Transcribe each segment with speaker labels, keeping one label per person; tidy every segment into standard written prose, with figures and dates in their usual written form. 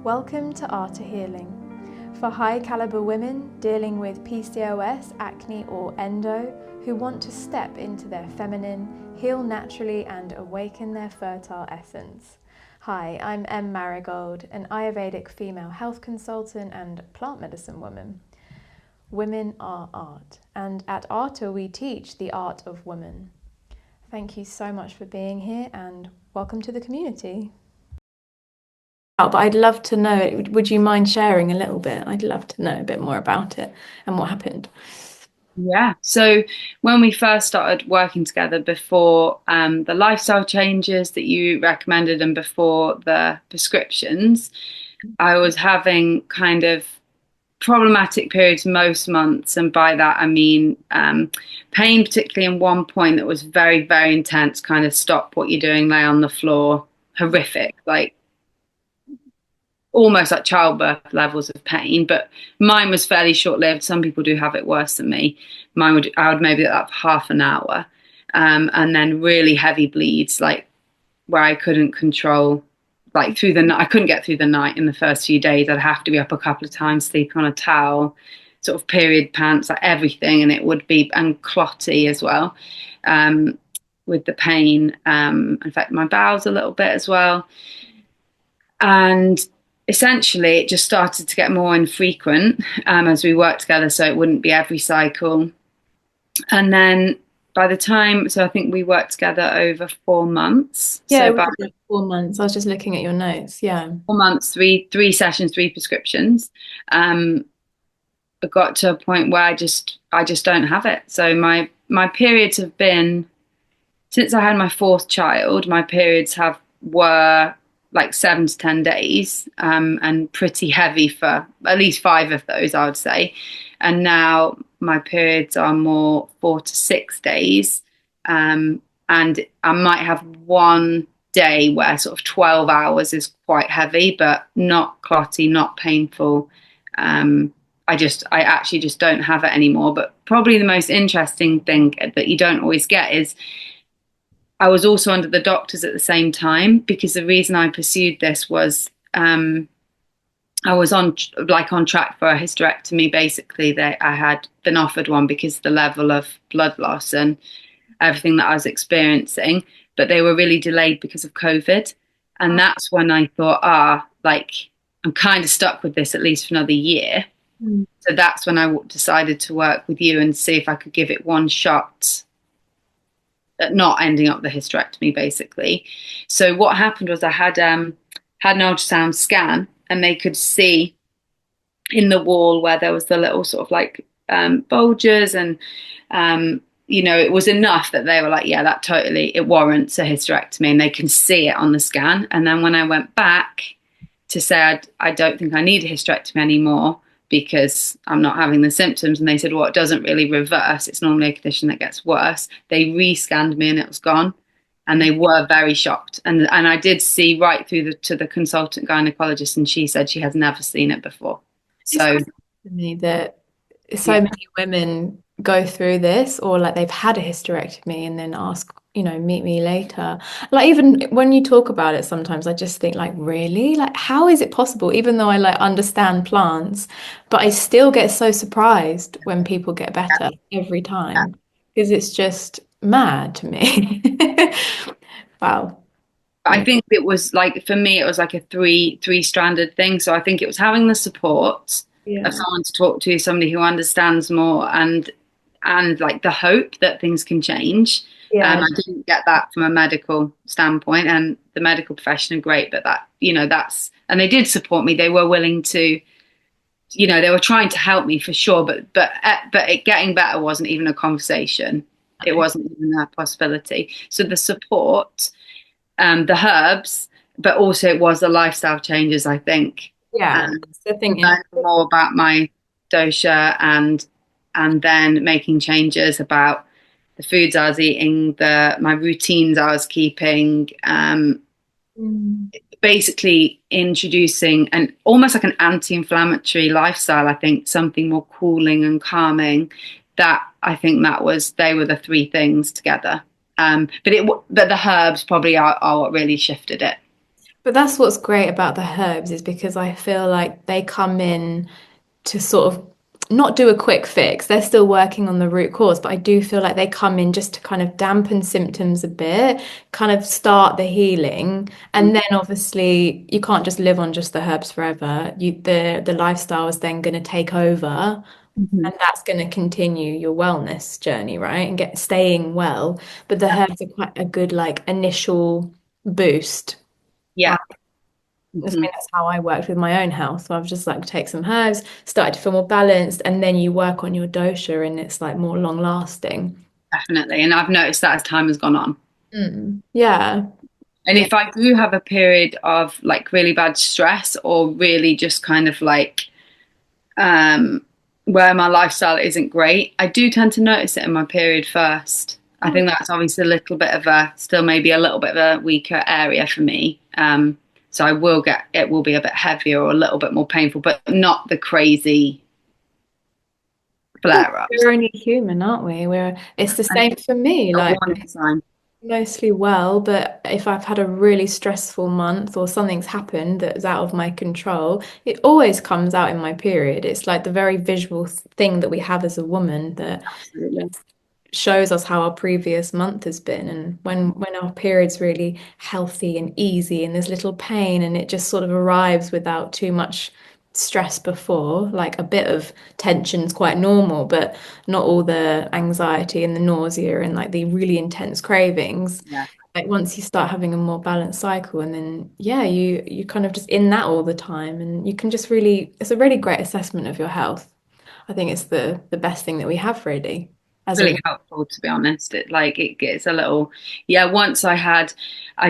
Speaker 1: Welcome to ARTÁ Healing. For high caliber women dealing with PCOS, acne or endo who want to step into their feminine, heal naturally and awaken their fertile essence. Hi, I'm Marigold, an Ayurvedic female health consultant and plant medicine woman. Women are art, and at ARTÁ we teach the art of woman. Thank you so much for being here and welcome to the community. But I'd love to know, would you mind sharing a little bit? I'd love to know a bit more about it and what happened.
Speaker 2: Yeah. So when we first started working together before the lifestyle changes that you recommended and before the prescriptions, I was having kind of problematic periods most months. And by that, I mean pain, particularly in one point that was very, very intense, kind of stop what you're doing, lay on the floor, horrific, like almost like childbirth levels of pain, but mine was fairly short-lived. Some people do have it worse than me. I would maybe get that for half an hour, and then really heavy bleeds, like where I couldn't control, like through the night. I couldn't get through the night in the first few days. I'd have to be up a couple of times, sleeping on a towel, sort of period pants, like everything, and it would be and clotty as well, with the pain. Affect my bowels a little bit as well, and essentially it just started to get more infrequent as we worked together, so it wouldn't be every cycle. And then by the time, so I think we worked together over 4 months.
Speaker 1: Yeah,
Speaker 2: So
Speaker 1: it
Speaker 2: about
Speaker 1: was like 4 months. I was just looking at your notes. Yeah.
Speaker 2: 4 months, three sessions, three prescriptions. I got to a point where I just don't have it. So my periods have been, since I had my fourth child, my periods were like 7 to 10 days, and pretty heavy for at least 5 of those, I would say. And now my periods are more 4 to 6 days, and I might have one day where sort of 12 hours is quite heavy, but not clotty, not painful. I actually just don't have it anymore. But probably the most interesting thing that you don't always get is I was also under the doctors at the same time, because the reason I pursued this was I was on track for a hysterectomy. Basically, I had been offered one because of the level of blood loss and everything that I was experiencing, but they were really delayed because of COVID. And that's when I thought, like I'm kind of stuck with this at least for another year. So that's when I decided to work with you and see if I could give it one shot at not ending up the hysterectomy, basically. So what happened was I had an ultrasound scan, and they could see in the wall where there was the little sort of like bulges, and it was enough that they were like, yeah, that totally, it warrants a hysterectomy, and they can see it on the scan. And then when I went back to say I don't think I need a hysterectomy anymore because I'm not having the symptoms, and they said, well, it doesn't really reverse, it's normally a condition that gets worse, they re-scanned me and it was gone. And they were very shocked. And I did see right through to the consultant gynecologist, and she said she has never seen it before. So
Speaker 1: It's to me that so many women go through this, or like they've had a hysterectomy and then ask, meet me later. Like even when you talk about it, sometimes I just think like, really? Like, how is it possible? Even though I like understand plants, but I still get so surprised when people get better every time, because it's just mad to me. Wow.
Speaker 2: I think it was like, for me, it was like a three-stranded thing. So I think it was having the support of
Speaker 1: Yeah.
Speaker 2: someone to talk to, somebody who understands more, and like the hope that things can change.
Speaker 1: Yeah.
Speaker 2: I didn't get that from a medical standpoint, and the medical profession are great, but and they did support me. They were willing to, they were trying to help me for sure, but it getting better wasn't even a conversation. It wasn't even a possibility. So the support, the herbs, but also it was the lifestyle changes, I think.
Speaker 1: Yeah.
Speaker 2: Um,
Speaker 1: That's the thing.
Speaker 2: Learning more about my dosha, and then making changes about the foods I was eating, my routines I was keeping, basically introducing an almost like an anti-inflammatory lifestyle. I think something more cooling and calming. That I think they were the three things together. But the herbs probably are what really shifted it.
Speaker 1: But that's what's great about the herbs is because I feel like they come in to sort of not do a quick fix. They're still working on the root cause, but I do feel like they come in just to kind of dampen symptoms a bit, kind of start the healing. And then obviously you can't just live on just the herbs forever. The lifestyle is then going to take over.
Speaker 2: Mhm.
Speaker 1: And that's going to continue your wellness journey, right? And get staying well. But the
Speaker 2: Yeah.
Speaker 1: herbs are quite a good like initial boost.
Speaker 2: Yeah.
Speaker 1: I
Speaker 2: Mhm.
Speaker 1: mean, that's how I worked with my own health. So I've just like take some herbs, started to feel more balanced, and then you work on your dosha and it's like more long lasting.
Speaker 2: Definitely. And I've noticed that as time has gone on.
Speaker 1: Yeah.
Speaker 2: And
Speaker 1: Yeah.
Speaker 2: if I do have a period of like really bad stress or really just kind of like um, where my lifestyle isn't great, I do tend to notice it in my period first. I
Speaker 1: Oh,
Speaker 2: think that's obviously a little bit of a, still maybe a little bit of a weaker area for me. So I will get, it will be a bit heavier or a little bit more painful, but not the crazy
Speaker 1: yeah,
Speaker 2: flare ups.
Speaker 1: we're only human, aren't we? It's the
Speaker 2: And
Speaker 1: same for me.
Speaker 2: a
Speaker 1: Like
Speaker 2: warning sign.
Speaker 1: mostly well, but if I've had a really stressful month or something's happened that's out of my control, it always comes out in my period. It's like the very visual thing that we have as a woman that
Speaker 2: Absolutely.
Speaker 1: shows us how our previous month has been, and when our period's really healthy and easy and there's little pain and it just sort of arrives without too much stress before, like a bit of tension's quite normal, but not all the anxiety and the nausea and like the really intense cravings.
Speaker 2: Yeah.
Speaker 1: Like once you start having a more balanced cycle, and then yeah, you kind of just in that all the time, and you can just really, it's a really great assessment of your health. I think it's the best thing that we have really as a
Speaker 2: Really helpful, to be honest. It like it gets a little, yeah. Once I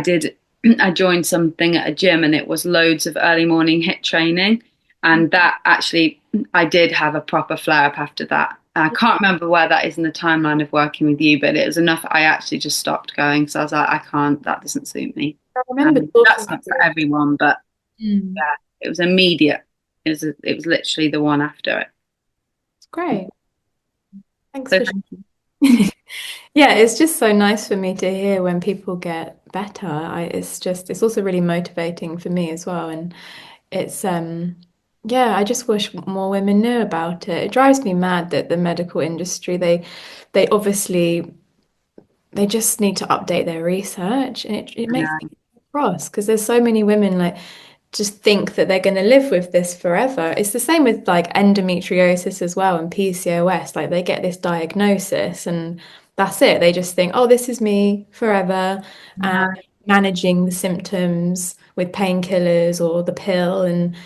Speaker 2: did, I joined something at a gym, and it was loads of early morning hit training, and that actually I did have a proper flare up after that. I can't remember where that is in the timeline of working with you, but it was enough. I actually just stopped going, so I was like, I can't. That doesn't suit me.
Speaker 1: I remember
Speaker 2: That's
Speaker 1: talking
Speaker 2: not
Speaker 1: to
Speaker 2: for everyone, but
Speaker 1: Mm.
Speaker 2: yeah, it was immediate. It was literally the one after it.
Speaker 1: It's great. Thanks
Speaker 2: So
Speaker 1: for
Speaker 2: thank you.
Speaker 1: sharing. Yeah, it's just so nice for me to hear when people get better. It's also really motivating for me as well. And it's yeah, I just wish more women knew about it. It drives me mad that the medical industry, they obviously they just need to update their research, and it
Speaker 2: I
Speaker 1: makes
Speaker 2: know.
Speaker 1: me cross because there's so many women like just think that they're going to live with this forever. It's the same with like endometriosis as well and PCOS. Like they get this diagnosis and that's it. They just think, oh, this is me forever, and
Speaker 2: No.
Speaker 1: managing the symptoms with painkillers or the pill. And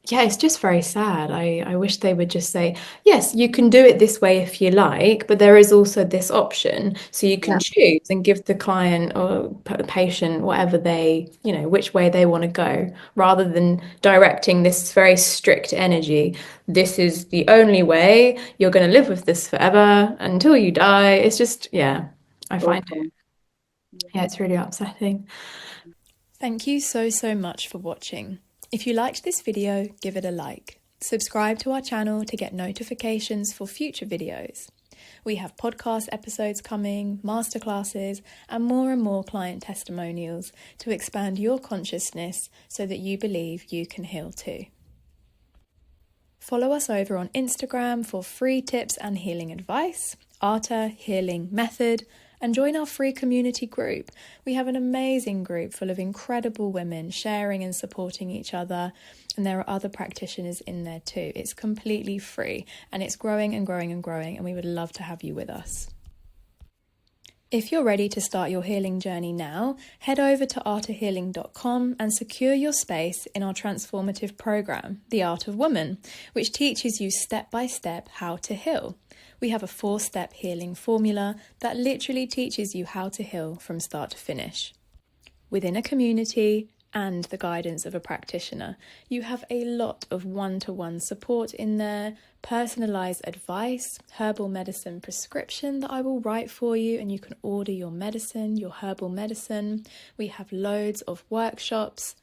Speaker 1: yeah, it's just very sad. I wish they would just say, yes, you can do it this way if you like, but there is also this option. So you can
Speaker 2: Yeah.
Speaker 1: choose and give the client or patient whatever they, which way they want to go, rather than directing this very strict energy. This is the only way. You're going to live with this forever until you die. It's just, yeah, I find it,
Speaker 2: Awful.
Speaker 1: yeah, it's really upsetting.
Speaker 3: Thank you so much for watching. If you liked this video, give it a like. Subscribe to our channel to get notifications for future videos. We have podcast episodes coming, masterclasses, and more client testimonials to expand your consciousness so that you believe you can heal too. Follow us over on Instagram for free tips and healing advice, ARTÁ Healing Method, and join our free community group. We have an amazing group full of incredible women sharing and supporting each other, and there are other practitioners in there too. It's completely free and it's growing and growing and growing, and we would love to have you with us. If you're ready to start your healing journey now, head over to artahealing.com and secure your space in our transformative program, The Art of Woman, which teaches you step by step how to heal. We have a 4-step healing formula that literally teaches you how to heal from start to finish. Within a community and the guidance of a practitioner, you have a lot of one-to-one support in there, personalised advice, herbal medicine prescription that I will write for you, and you can order your medicine, your herbal medicine. We have loads of workshops.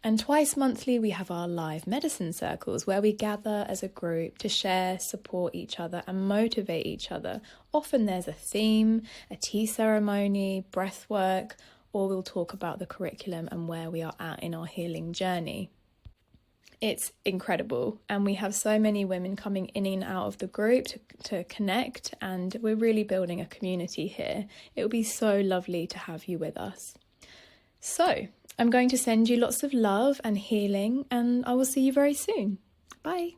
Speaker 3: And twice monthly, we have our live medicine circles where we gather as a group to share, support each other and motivate each other. Often there's a theme, a tea ceremony, breath work, or we'll talk about the curriculum and where we are at in our healing journey. It's incredible, and we have so many women coming in and out of the group to connect, and we're really building a community here. It will be so lovely to have you with us. So I'm going to send you lots of love and healing, and I will see you very soon. Bye.